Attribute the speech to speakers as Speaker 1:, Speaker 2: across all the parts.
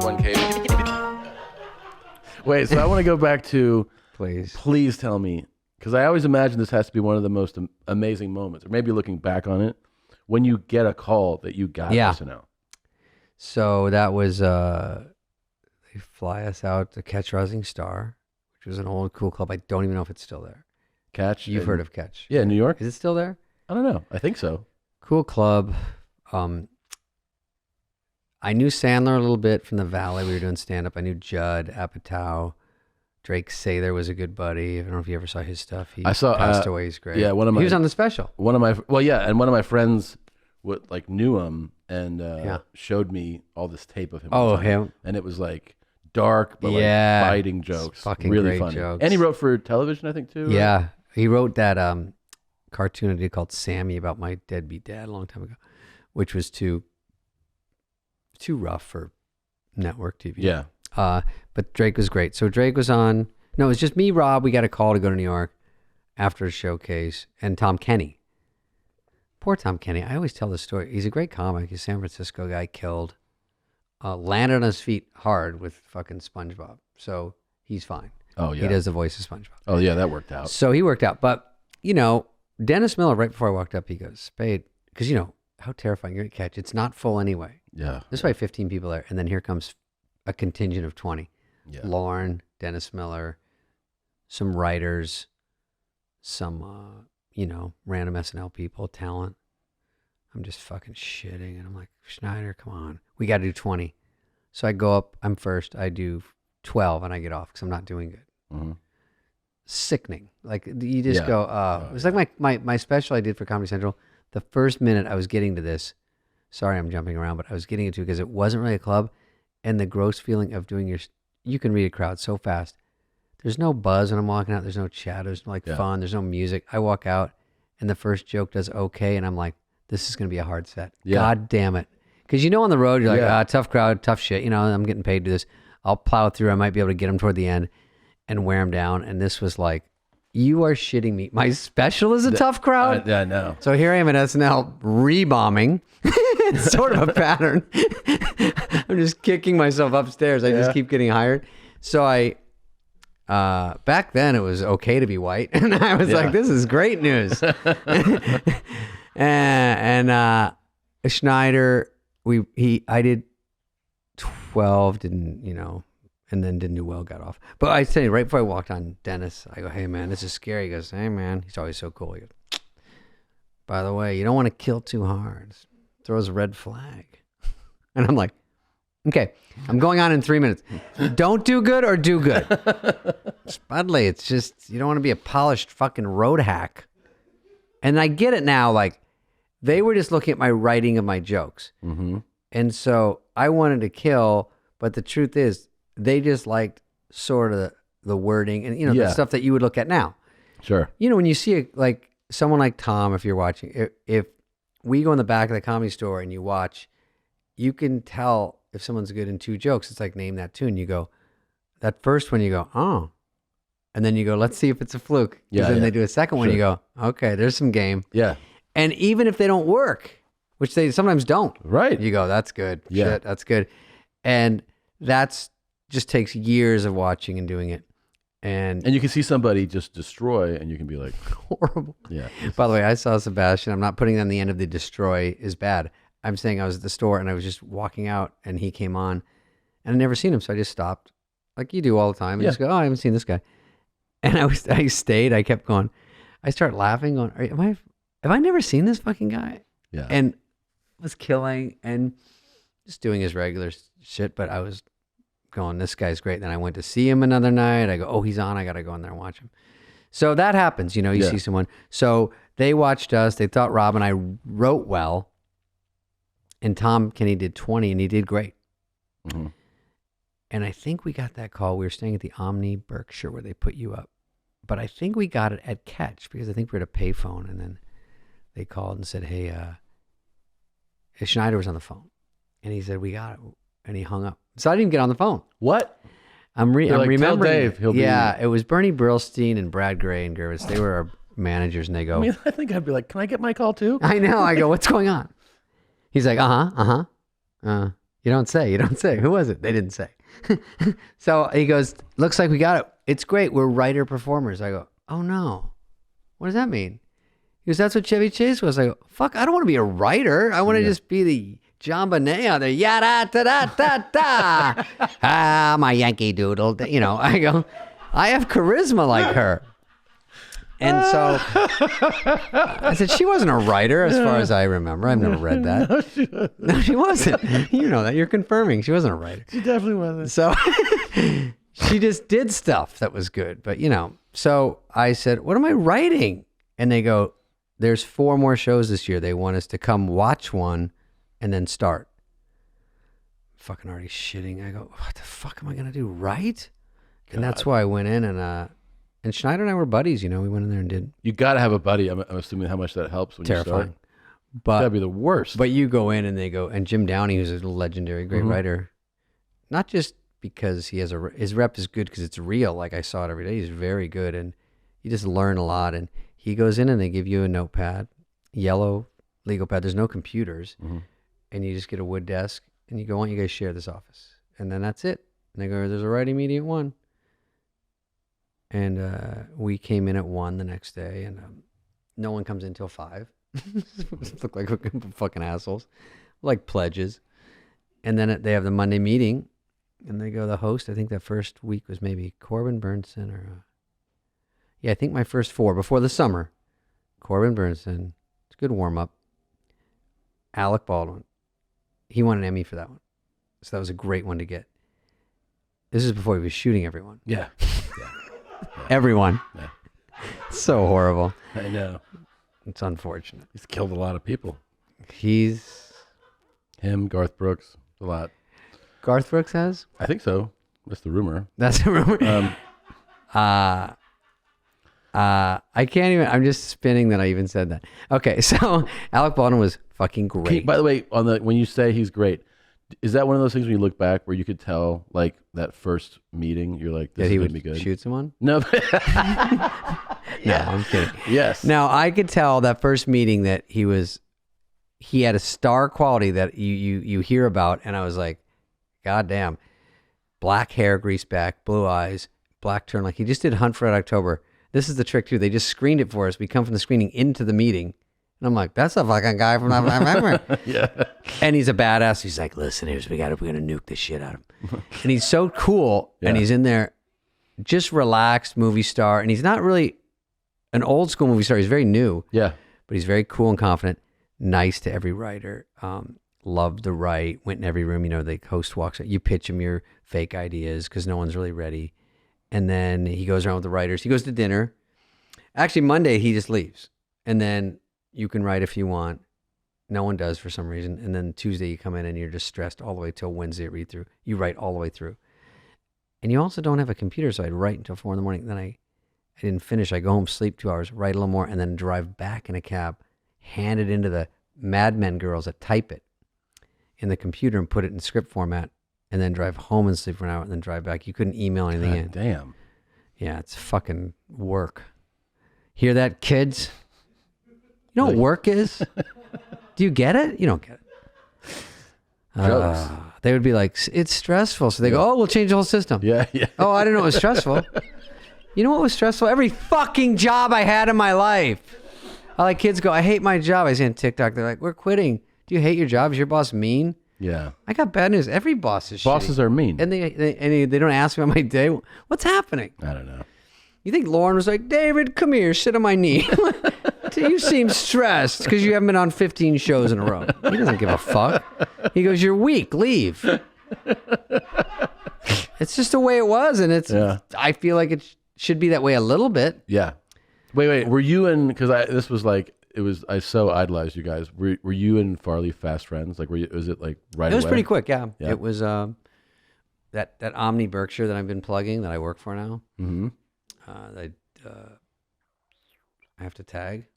Speaker 1: One cave. Wait, so I want to go back to please tell me, because I always imagine this has to be one of the most amazing moments, or maybe looking back on it, when you get a call that you got SNL.
Speaker 2: So that was they fly us out to Catch Rising Star, which was an old cool club. I don't even know if it's still there.
Speaker 1: Catch?
Speaker 2: You've heard of Catch?
Speaker 1: Yeah, New York.
Speaker 2: Is it still there?
Speaker 1: I don't know. I think so.
Speaker 2: Cool club. I knew Sandler a little bit from the Valley. We were doing stand-up. I knew Judd Apatow. Drake Sather was a good buddy. I don't know if you ever saw his stuff. He passed away. He's great.
Speaker 1: Yeah,
Speaker 2: he was on the special.
Speaker 1: And one of my friends knew him and showed me all this tape of him.
Speaker 2: Oh, him.
Speaker 1: And it was like dark, but like biting jokes.
Speaker 2: Fucking
Speaker 1: really
Speaker 2: great
Speaker 1: funny.
Speaker 2: jokes.
Speaker 1: And he wrote for television, I think, too.
Speaker 2: Yeah. Right? He wrote that cartoon I did called Sammy about my deadbeat dad a long time ago, which was too rough for network TV.
Speaker 1: Yeah.
Speaker 2: But Drake was great. So Drake was on. No, it was just me, Rob. We got a call to go to New York after a showcase, and Tom Kenny. Poor Tom Kenny. I always tell this story. He's a great comic. He's a San Francisco guy, killed. Landed on his feet hard with fucking SpongeBob. So he's fine.
Speaker 1: Oh, yeah.
Speaker 2: He does the voice of SpongeBob.
Speaker 1: Oh, yeah, that worked out.
Speaker 2: So he worked out. But, Dennis Miller, right before I walked up, he goes, Spade, because, how terrifying you're at Catch. It's not full anyway.
Speaker 1: Yeah.
Speaker 2: There's probably 15 people there. And then here comes a contingent of 20.
Speaker 1: Yeah.
Speaker 2: Lauren, Dennis Miller, some writers, some, random SNL people, talent. I'm just fucking shitting. And I'm like, Schneider, come on. We got to do 20. So I go up. I'm first. I do 12 and I get off because I'm not doing good.
Speaker 1: Mm-hmm.
Speaker 2: Sickening. Like you just go, it was like my special I did for Comedy Central. The first minute I was getting to this, sorry I'm jumping around, but I was getting it to because it wasn't really a club. And the gross feeling of doing you can read a crowd so fast. There's no buzz when I'm walking out. There's no chat. There's fun. There's no music. I walk out and the first joke does okay. And I'm like, this is going to be a hard set. Yeah. God damn it. Because on the road, you're like, tough crowd, tough shit. I'm getting paid to do this. I'll plow through. I might be able to get them toward the end and wear them down. And this was like, you are shitting me. My special is a tough crowd.
Speaker 1: I know.
Speaker 2: So here I am at SNL rebombing. It's sort of a pattern. I'm just kicking myself upstairs. I just keep getting hired. So back then it was okay to be white. And I was like, this is great news. and Schneider, I did 12, and then didn't do well, got off. But I say right before I walked on Dennis, I go, hey man, this is scary. He goes, hey man, he's always so cool. He goes, by the way, you don't want to kill too hard. Throws a red flag. And I'm like, okay, I'm going on in 3 minutes. Don't do good or do good. Spudley, it's just, you don't want to be a polished fucking road hack. And I get it now, like, they were just looking at my writing of my jokes.
Speaker 1: Mm-hmm.
Speaker 2: And so I wanted to kill, but the truth is, they just liked sort of the wording and, the stuff that you would look at now.
Speaker 1: Sure.
Speaker 2: When you see someone like Tom, if you're watching, if we go in the back of the Comedy Store and you watch, you can tell if someone's good in two jokes. It's like, name that tune. You go, that first one, you go, oh. And then you go, let's see if it's a fluke.
Speaker 1: Yeah.
Speaker 2: Then they do a second one, you go, okay, there's some game.
Speaker 1: Yeah.
Speaker 2: And even if they don't work, which they sometimes don't.
Speaker 1: Right.
Speaker 2: You go, that's good.
Speaker 1: Yeah.
Speaker 2: Shit, that's good. And that's just takes years of watching and doing it. And
Speaker 1: you can see somebody just destroy and you can be like,
Speaker 2: horrible.
Speaker 1: Yeah.
Speaker 2: By the way, I saw Sebastian. I'm not putting on the end of the destroy is bad. I'm saying I was at the store and I was just walking out and he came on and I'd never seen him. So I just stopped like you do all the time and just go, oh, I haven't seen this guy. And I stayed. I kept going. I started laughing going, have I never seen this fucking guy?
Speaker 1: Yeah.
Speaker 2: And was killing and just doing his regular shit. But I was going, this guy's great. Then I went to see him another night. I go, oh, he's on. I got to go in there and watch him. So that happens, you see someone. So they watched us. They thought Rob and I wrote well. And Tom Kenny did 20 and he did great.
Speaker 1: Mm-hmm.
Speaker 2: And I think we got that call. We were staying at the Omni Berkshire where they put you up. But I think we got it at Catch because I think we were at a payphone. And then they called and said, hey, Schneider was on the phone. And he said, we got it. And he hung up. So I didn't get on the phone.
Speaker 1: What?
Speaker 2: I'm remembering.
Speaker 1: Tell Dave,
Speaker 2: it was Bernie Brillstein and Brad Gray and Gervitz. They were our managers and they go,
Speaker 1: I think I'd be like, can I get my call too?
Speaker 2: I know. I go, what's going on? He's like, you don't say. Who was it? They didn't say. So he goes, looks like we got it. It's great. We're writer performers. I go, oh no. What does that mean? He goes, that's what Chevy Chase was. I go, fuck, I don't want to be a writer. I want to just be the John Bonet out there. Yada da da da da. Ah, my Yankee Doodle. You know, I go, I have charisma like her. And so I said, she wasn't a writer as far as I remember. I've never read that. No, she wasn't. You know that. You're confirming. She wasn't a writer.
Speaker 1: She definitely wasn't.
Speaker 2: So she just did stuff that was good. But, you know, so I said, what am I writing? And they go, there's 4 more shows this year. They want us to come watch one and then start. Fucking already shitting. I go, what the fuck am I going to do? Write? And that's why I went in and Schneider and I were buddies, you know. We went in there and did.
Speaker 1: You got to have a buddy. I'm assuming how much that helps when you start.
Speaker 2: But
Speaker 1: that'd be the worst.
Speaker 2: But you go in and they go, and Jim Downey, who's a legendary, great writer, not just because he has his rep is good because it's real. Like I saw it every day. He's very good, and you just learn a lot. And he goes in and they give you a notepad, yellow legal pad. There's no computers, and you just get a wood desk, and you go, why don't you guys share this office? And then that's it. And they go, there's a writing meeting at 1. And we came in at 1 the next day, and no one comes in till 5. Look like fucking assholes, like pledges. And then they have the Monday meeting, and they go, the host, I think that first week was maybe Corbin Burnson or... I think my first 4 before the summer. Corbin Burnson, it's a good warm-up. Alec Baldwin, he won an Emmy for that one. So that was a great one to get. This is before he was shooting everyone.
Speaker 1: Yeah.
Speaker 2: Everyone.
Speaker 1: Yeah.
Speaker 2: So horrible.
Speaker 1: I know.
Speaker 2: It's unfortunate.
Speaker 1: He's killed a lot of people.
Speaker 2: Him,
Speaker 1: Garth Brooks, a lot.
Speaker 2: Garth Brooks has?
Speaker 1: I think so. That's the rumor.
Speaker 2: That's the rumor. I can't even. I'm just spinning that I even said that. Okay, so Alec Baldwin was fucking great.
Speaker 1: By the way, when you say he's great, is that one of those things when you look back where you could tell, like that first meeting, you're like, this is gonna be good?
Speaker 2: Shoot someone?
Speaker 1: No.
Speaker 2: No, I'm kidding.
Speaker 1: Yes.
Speaker 2: Now I could tell that first meeting that he had a star quality that you hear about, and I was like, God damn, black hair, greased back, blue eyes, black turn. Like he just did Hunt for Red October. This is the trick too. They just screened it for us. We come from the screening into the meeting. And I'm like, that's a fucking guy from that.
Speaker 1: Yeah.
Speaker 2: And he's a badass. He's like, listen, we're going to nuke the shit out of him. And he's so cool. Yeah. And he's in there, just relaxed movie star. And he's not really an old school movie star. He's very new.
Speaker 1: Yeah.
Speaker 2: But he's very cool and confident. Nice to every writer. Loved to write. Went in every room. You know, the host walks out. You pitch him your fake ideas because no one's really ready. And then he goes around with the writers. He goes to dinner. Actually, Monday, he just leaves. And then you can write if you want. No one does for some reason. And then Tuesday, you come in and you're just stressed all the way till Wednesday at read through. You write all the way through. And you also don't have a computer, so I'd write until 4 a.m. Then I didn't finish. I go home, sleep 2 hours, write a little more, and then drive back in a cab, hand it into the Mad Men girls that type it in the computer and put it in script format. And then drive home and sleep for an hour and then drive back. You couldn't email anything in.
Speaker 1: Damn.
Speaker 2: Yeah, it's fucking work. Hear that, kids? You know what work is? Do you get it? You don't get it. They would be like, it's stressful. So they go, oh, we'll change the whole system.
Speaker 1: Yeah.
Speaker 2: Oh, I didn't know it was stressful. You know what was stressful? Every fucking job I had in my life. I like kids go, I hate my job. I see on TikTok, they're like, we're quitting. Do you hate your job? Is your boss mean?
Speaker 1: Yeah.
Speaker 2: I got bad news. Every boss is
Speaker 1: Bosses
Speaker 2: shitty.
Speaker 1: are mean.
Speaker 2: And they don't ask me on my day. What's happening?
Speaker 1: I don't know.
Speaker 2: You think Lauren was like, David, come here, sit on my knee. You seem stressed because you haven't been on 15 shows in a row. He doesn't give a fuck. He goes, you're weak, leave. It's just the way it was. And I feel like it should be that way a little bit.
Speaker 1: Yeah. Wait. Were you in, because this was like, I so idolized you guys. Were you and Farley fast friends? Like, was it like right away?
Speaker 2: It was pretty quick, yeah. It was that Omni Berkshire that I've been plugging that I work for now.
Speaker 1: Mm-hmm.
Speaker 2: I have to tag.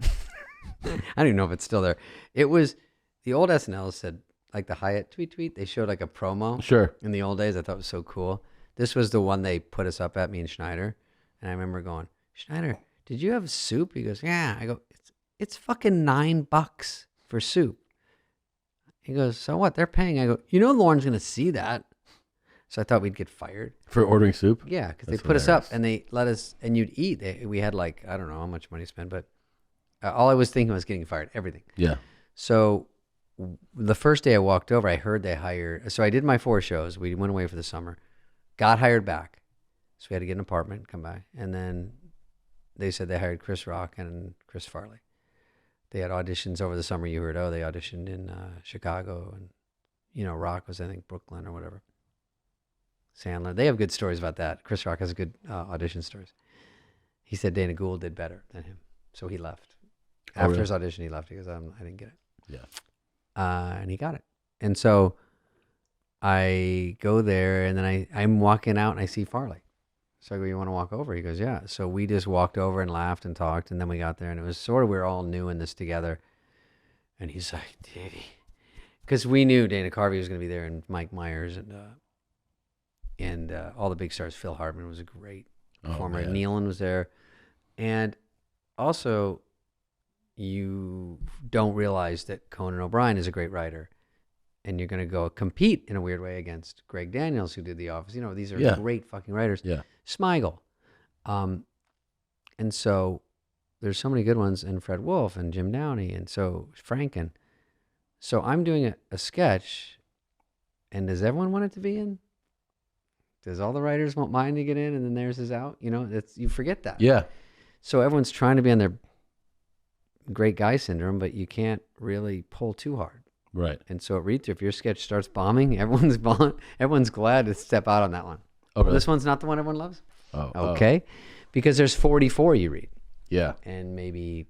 Speaker 2: I don't even know if it's still there. It was, the old SNL said, like the Hyatt tweet, they showed like a promo.
Speaker 1: Sure.
Speaker 2: In the old days, I thought it was so cool. This was the one they put us up at, me and Schneider. And I remember going, Schneider, did you have soup? He goes, yeah. I go, it's fucking $9 for soup. He goes, so what? They're paying. I go, Lauren's going to see that. So I thought we'd get fired.
Speaker 1: For ordering soup?
Speaker 2: Yeah, because they put us up and they let us, and you'd eat. We had I don't know how much money to spend, but all I was thinking was getting fired, everything.
Speaker 1: Yeah.
Speaker 2: So the first day I walked over, I heard they hired. So I did my 4 shows. We went away for the summer, got hired back. So we had to get an apartment, come back. And then they said they hired Chris Rock and Chris Farley. They had auditions over the summer. You heard, they auditioned in Chicago. And, Rock was, I think, Brooklyn or whatever. Sandler. They have good stories about that. Chris Rock has good audition stories. He said Dana Gould did better than him. So he left. After his audition, he left. He goes, I didn't get it.
Speaker 1: Yeah.
Speaker 2: And he got it. And so I go there, and then I'm walking out, and I see Farley. So I go, you want to walk over? He goes, yeah. So we just walked over and laughed and talked, and then we got there, and it was sort of, we were all new in this together. And he's like, because we knew Dana Carvey was going to be there, and Mike Myers, and all the big stars. Phil Hartman was a great performer. Nealon was there. And also, you don't realize that Conan O'Brien is a great writer. And you're going to go compete in a weird way against Greg Daniels, who did The Office. These are great fucking writers.
Speaker 1: Yeah.
Speaker 2: Smigel. And so there's so many good ones, and Fred Wolf and Jim Downey, and so Franken. So I'm doing a sketch, and does everyone want it to be in? Does all the writers want mine to get in, and then theirs is out? You forget that.
Speaker 1: Yeah.
Speaker 2: So everyone's trying to be on their great guy syndrome, but you can't really pull too hard.
Speaker 1: Right.
Speaker 2: And so at read-through, if your sketch starts bombing, everyone's glad to step out on that one.
Speaker 1: Oh, really?
Speaker 2: This one's not the one everyone loves?
Speaker 1: Oh.
Speaker 2: Okay. Because there's 44 you read.
Speaker 1: Yeah.
Speaker 2: And maybe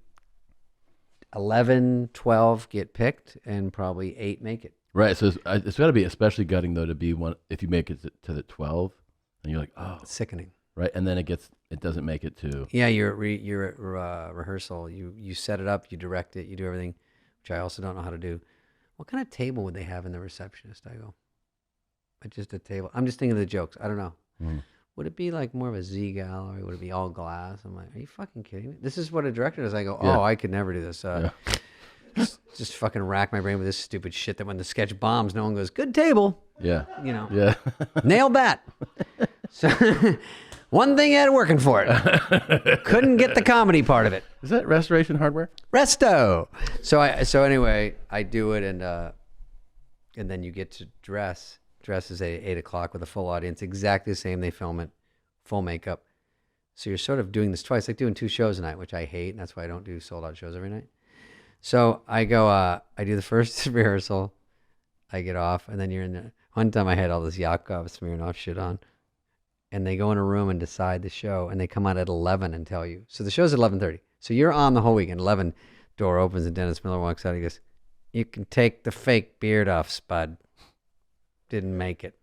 Speaker 2: 11, 12 get picked, and probably 8 make it.
Speaker 1: Right. So it's got to be especially gutting, though, to be one, if you make it to the 12, and you're like,
Speaker 2: It's sickening.
Speaker 1: Right. And then it doesn't make it to.
Speaker 2: Yeah, you're at rehearsal. You set it up, you direct it, you do everything, which I also don't know how to do. What kind of table would they have in the receptionist? I go, just a table. I'm just thinking of the jokes. I don't know. Would it be like more of a Z gallery? Would it be all glass? I'm like, are you fucking kidding me? This is what a director does. I go, I could never do this. Just fucking rack my brain with this stupid shit that when the sketch bombs, no one goes, good table.
Speaker 1: Yeah.
Speaker 2: Yeah. Nailed that. So one thing I had working for it. Couldn't get the comedy part of it.
Speaker 1: Is that Restoration Hardware?
Speaker 2: Resto. So anyway, I do it, and then you get to dress. Dress is at 8 o'clock with a full audience, exactly the same. They film it, full makeup. So you're sort of doing this twice, like doing 2 shows a night, which I hate, and that's why I don't do sold out shows every night. So I go, I do the first rehearsal, I get off, and then you're in the. One time I had all this Yakov Smirnoff shit on, and they go in a room and decide the show, and they come out at 11 and tell you. So the show's at 11:30. So you're on the whole weekend. 11, door opens, and Dennis Miller walks out. He goes, "You can take the fake beard off, Spud. Didn't make it."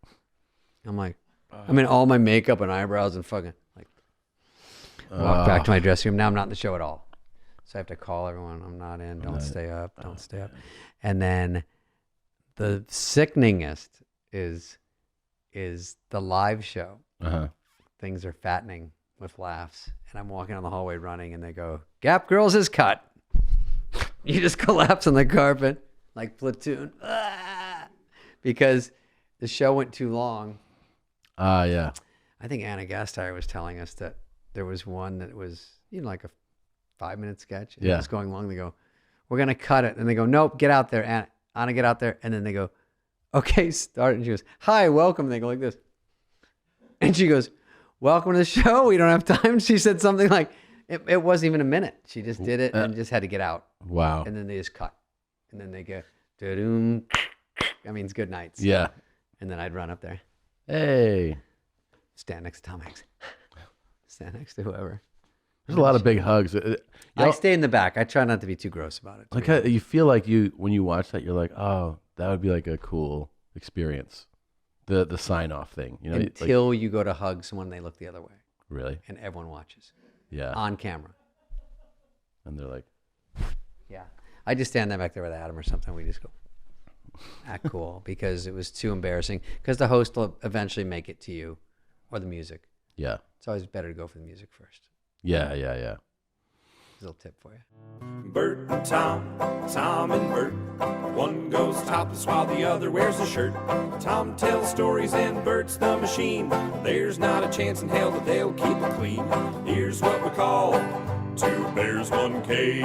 Speaker 2: I'm like, I'm in all my makeup and eyebrows and fucking like walk back to my dressing room. Now I'm not in the show at all. So I have to call everyone. I'm not in. Don't stay up. Don't stay up. And then the sickeningest is the live show. Things are fattening with laughs. And I'm walking down the hallway running, and they go, Gap Girls is cut. You just collapse on the carpet like Platoon. Because the show went too long.
Speaker 1: Yeah.
Speaker 2: I think Anna Gasteyer was telling us that there was one that was, like a 5-minute sketch. And it was going long. They go, we're going to cut it. And they go, nope, get out there, Anna, get out there. And then they go, okay, start. And she goes, hi, welcome. And they go like this. And she goes, welcome to the show. We don't have time. She said something like, it wasn't even a minute. She just did it and just had to get out.
Speaker 1: Wow.
Speaker 2: And then they just cut. And then they go, da-doom. That means good nights.
Speaker 1: Yeah.
Speaker 2: And then I'd run up there.
Speaker 1: Hey.
Speaker 2: Stand next to Tom Hanks. Stand next to whoever.
Speaker 1: There's a lot of big hugs.
Speaker 2: I stay in the back. I try not to be too gross about it.
Speaker 1: Like you feel like when you watch that, you're like, oh, that would be like a cool experience. The sign off thing,
Speaker 2: until you go to hug someone, they look the other way.
Speaker 1: Really?
Speaker 2: And everyone watches.
Speaker 1: Yeah.
Speaker 2: On camera.
Speaker 1: And they're like,
Speaker 2: yeah. I just stand there back there with Adam or something. We just go act cool because it was too embarrassing. Because the host will eventually make it to you, or the music.
Speaker 1: Yeah.
Speaker 2: It's always better to go for the music first.
Speaker 1: Yeah.
Speaker 2: little tip for you.
Speaker 3: Bert and Tom, Tom and Bert. One goes topless while the other wears a shirt. Tom tells stories and Bert's the machine. There's not a chance in hell that they'll keep it clean. Here's what we call 2 bears, 1 cave.